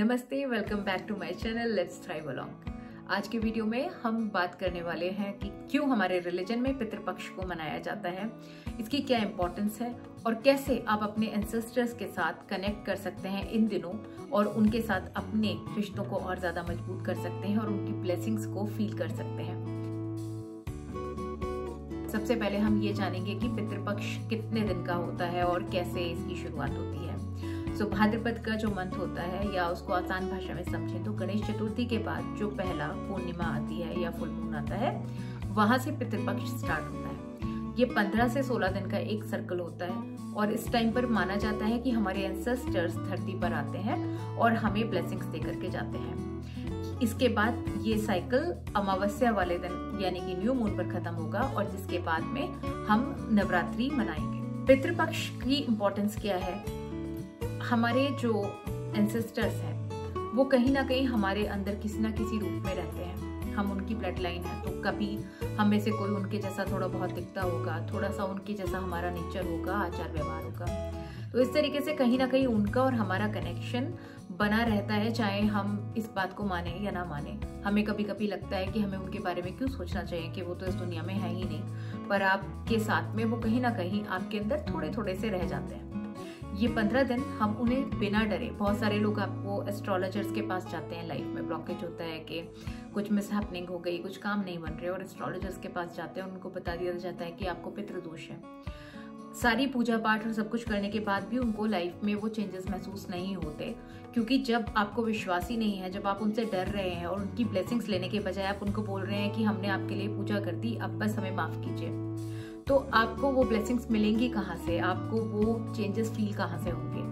नमस्ते, welcome back to my channel let's thrive along. आज के वीडियो में हम बात करने वाले हैं कि क्यों हमारे रिलीजन में पितृपक्ष को मनाया जाता है, इसकी क्या इम्पोर्टेंस है और कैसे आप अपने एंसेस्टर्स के साथ कनेक्ट कर सकते हैं इन दिनों और उनके साथ अपने रिश्तों को और ज्यादा मजबूत कर सकते हैं और उनकी ब्लेसिंग्स को फील कर सकते हैं। सबसे पहले हम ये जानेंगे कि पितृपक्ष कितने दिन का होता है और कैसे इसकी शुरुआत होती है। भाद्रपद का जो मंथ होता है, या उसको आसान भाषा में समझें तो गणेश चतुर्थी के बाद जो पहला पूर्णिमा आती है या फुल मून आता है, वहां से पितृपक्ष स्टार्ट होता है। ये 15 से 16 दिन का एक सर्कल होता है और इस टाइम पर माना जाता है कि हमारे एंसेस्टर्स धरती पर आते हैं और हमें ब्लेसिंग्स दे करके जाते हैं। इसके बाद ये साइकिल अमावस्या वाले दिन यानी कि न्यू मून पर खत्म होगा और जिसके बाद में हम नवरात्रि मनाएंगे। पितृपक्ष की इम्पोर्टेंस क्या है? हमारे जो एंसेस्टर्स हैं वो कहीं ना कहीं हमारे अंदर किसी ना किसी रूप में रहते हैं। हम उनकी ब्लड लाइन है, तो कभी हम में से कोई उनके जैसा थोड़ा बहुत दिखता होगा, थोड़ा सा उनके जैसा हमारा नेचर होगा, आचार व्यवहार होगा। तो इस तरीके से कहीं ना कहीं उनका और हमारा कनेक्शन बना रहता है, चाहे हम इस बात को माने या ना माने। हमें कभी कभी लगता है कि हमें उनके बारे में क्यों सोचना चाहिए कि वो तो इस दुनिया में है ही नहीं, पर आपके साथ में वो कहीं ना कहीं आपके अंदर थोड़े थोड़े से रह जाते हैं। ये 15 दिन हम उन्हें बिना डरे, बहुत सारे लोग आपको एस्ट्रोलॉजर्स के पास जाते हैं, लाइफ में ब्लॉकेज होता है कि कुछ मिसहैपनिंग हो गई, कुछ काम नहीं बन रहे और एस्ट्रोलॉजर्स के पास जाते हैं, उनको बता दिया जाता है कि आपको पितृदोष है। सारी पूजा पाठ और सब कुछ करने के बाद भी उनको लाइफ में वो चेंजेस महसूस नहीं होते, क्योंकि जब आपको विश्वास ही नहीं है, जब आप उनसे डर रहे हैं और उनकी ब्लेसिंग्स लेने के बजाय आप उनको बोल रहे हैं कि हमने आपके लिए पूजा कर दी, अब बस हमें माफ कीजिए, तो आपको वो ब्लेसिंग्स मिलेंगी कहाँ से? आपको वो चेंजेस फील कहाँ से होंगे?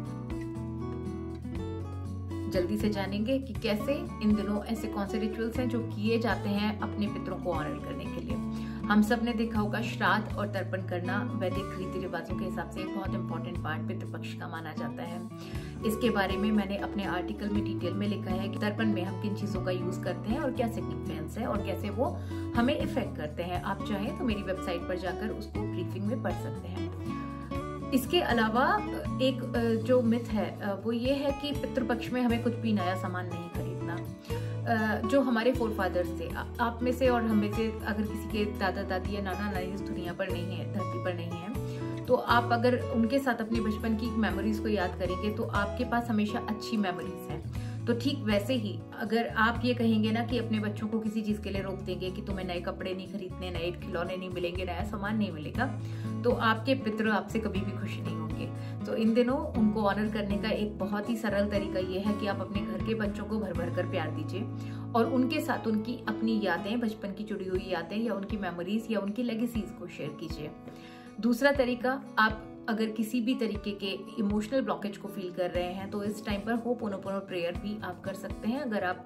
जल्दी से जानेंगे कि कैसे इन दिनों ऐसे कौन से रिचुअल्स हैं जो किए जाते हैं अपने पितरों को ऑनर करने के लिए। हम सब ने देखा होगा श्राद्ध और तर्पण करना वैदिक रीति रिवाजों के हिसाब से एक बहुत इंपॉर्टेंट पार्ट पितृपक्ष का माना जाता है। इसके बारे में मैंने अपने आर्टिकल में डिटेल में लिखा है कि तर्पण में हम किन चीजों का यूज करते हैं और क्या सिग्निफिकेंस है और कैसे वो हमें इफेक्ट करते हैं। आप चाहें तो मेरी वेबसाइट पर जाकर उसको ब्रीफिंग में पढ़ सकते हैं। इसके अलावा एक जो मिथ है वो ये है कि पितृपक्ष में हमें कुछ भी नया सामान नहीं खरीदना। जो हमारे फोरफादर्स थे, आप में से और हम में से अगर किसी के दादा दादी या नाना नानी इस दुनिया पर नहीं है, धरती पर नहीं है, तो आप अगर उनके साथ अपने बचपन की मेमोरीज को याद करेंगे तो आपके पास हमेशा अच्छी मेमोरीज हैं। तो ठीक वैसे ही अगर आप ये कहेंगे ना कि अपने बच्चों को किसी चीज के लिए रोक देंगे कि तुम्हें नए कपड़े नहीं खरीदने, नए खिलौने नहीं मिलेंगे, नया सामान नहीं मिलेगा, तो आपके पितृ आपसे कभी भी खुश नहीं होंगे। तो इन दिनों उनको ऑनर करने का एक बहुत ही सरल तरीका ये है कि आप अपने घर के बच्चों को भर भर कर प्यार दीजिए और उनके साथ उनकी अपनी यादें, बचपन की जुड़ी हुई यादें या उनकी मेमोरीज या उनकी लेगेसीज को शेयर कीजिए। दूसरा तरीका, आप अगर किसी भी तरीके के इमोशनल ब्लॉकेज को फील कर रहे हैं तो इस टाइम पर होपोनोपोनो प्रेयर भी आप कर सकते हैं। अगर आप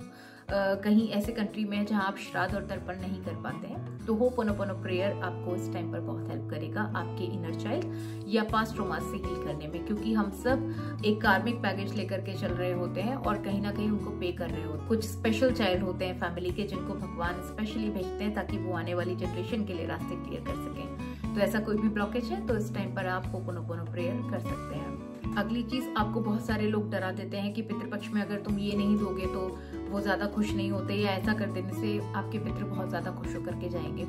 कहीं ऐसे कंट्री में जहां आप श्राद्ध और तर्पण नहीं कर पाते हैं तो होपोनोपोनो प्रेयर आपको इस टाइम पर बहुत हेल्प करेगा आपके इनर चाइल्ड या पास्ट ट्रॉमास से हील करने में, क्योंकि हम सब एक कार्मिक बैगेज लेकर के चल रहे होते हैं और कहीं ना कहीं उनको पे कर रहे होते हैं। कुछ स्पेशल चाइल्ड होते हैं फैमिली के जिनको भगवान स्पेशली भेजते हैं ताकि वो आने वाली जनरेशन के लिए रास्ते क्लियर कर सकें। तो ऐसा कोई भी ब्लॉकेज है तो इस टाइम पर आप होपोनोपोनो प्रेयर कर सकते हैं। अगली चीज, आपको बहुत सारे लोग डरा देते हैं कि पितृपक्ष में अगर तुम ये नहीं दोगे तो वो ज्यादा खुश नहीं होते, या ऐसा कर देने से आपके पितृ बहुत ज्यादा खुश होकर के जाएंगे।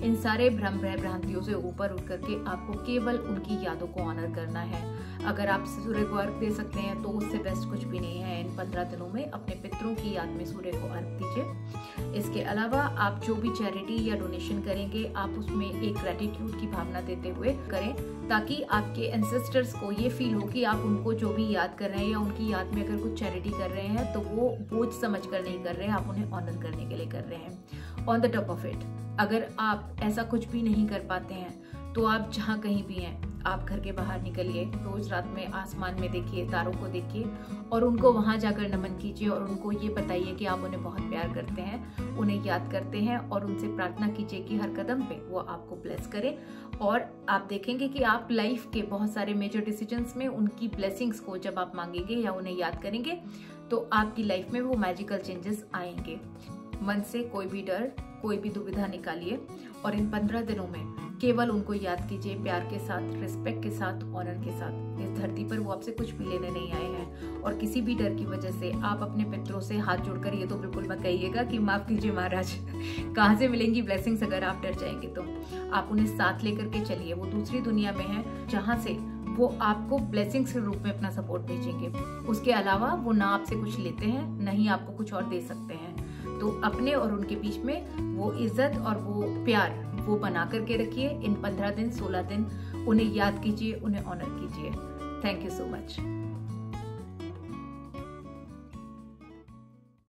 इन सारे भ्रम भ्रांतियों से ऊपर उठ करके आपको केवल उनकी यादों को ऑनर करना है। अगर आप सूर्य को अर्घ दे सकते हैं तो उससे बेस्ट कुछ भी नहीं है। इन 15 दिनों में अपने पितरों की याद में सूर्य को अर्घ दीजिए। इसके अलावा आप जो भी चैरिटी या डोनेशन करेंगे आप उसमें एक ग्रेटिट्यूड की भावना देते हुए करें, ताकि आपके एंसेस्टर्स को ये फील हो कि आप उनको जो भी याद कर रहे हैं या उनकी याद में अगर कुछ चैरिटी कर रहे हैं तो वो बोझ समझ कर नहीं कर रहे हैं, आप उन्हें ऑनर करने के लिए कर रहे हैं। On the top of it, अगर आप ऐसा कुछ भी नहीं कर पाते हैं तो आप जहाँ कहीं भी हैं, आप घर के बाहर निकलिए, रोज रात में आसमान में देखिए, तारों को देखिए और उनको वहां जाकर नमन कीजिए और उनको ये बताइए कि आप उन्हें बहुत प्यार करते हैं, उन्हें याद करते हैं और उनसे प्रार्थना कीजिए कि हर कदम पे वो आपको ब्लेस करे। और आप देखेंगे कि आप लाइफ के बहुत सारे मेजर डिसीजंस में उनकी ब्लेसिंग्स को जब आप मांगेंगे या उन्हें याद करेंगे तो आपकी लाइफ में वो मैजिकल चेंजेस आएंगे। मन से कोई भी डर, कोई भी दुविधा निकालिए और इन 15 दिनों में केवल उनको याद कीजिए प्यार के साथ, रिस्पेक्ट के साथ, ऑनर के साथ। इस धरती पर वो आपसे कुछ भी लेने नहीं आए हैं और किसी भी डर की वजह से आप अपने पितरों से हाथ जोड़कर ये तो बिल्कुल मत कहिएगा कि माफ कीजिए महाराज, कहाँ से मिलेंगी ब्लेसिंग्स अगर आप डर जाएंगे तो। आप उन्हें साथ लेकर के चलिए, वो दूसरी दुनिया में है जहाँ से वो आपको ब्लेसिंग्स के रूप में अपना सपोर्ट भेजेंगे। उसके अलावा वो ना आपसे कुछ लेते हैं, ना ही आपको कुछ और दे सकते हैं। तो अपने और उनके बीच में वो इज्जत और वो प्यार वो बना करके रखिए। इन 15 दिन 16 दिन उन्हें याद कीजिए, उन्हें ऑनर कीजिए। Thank you so much.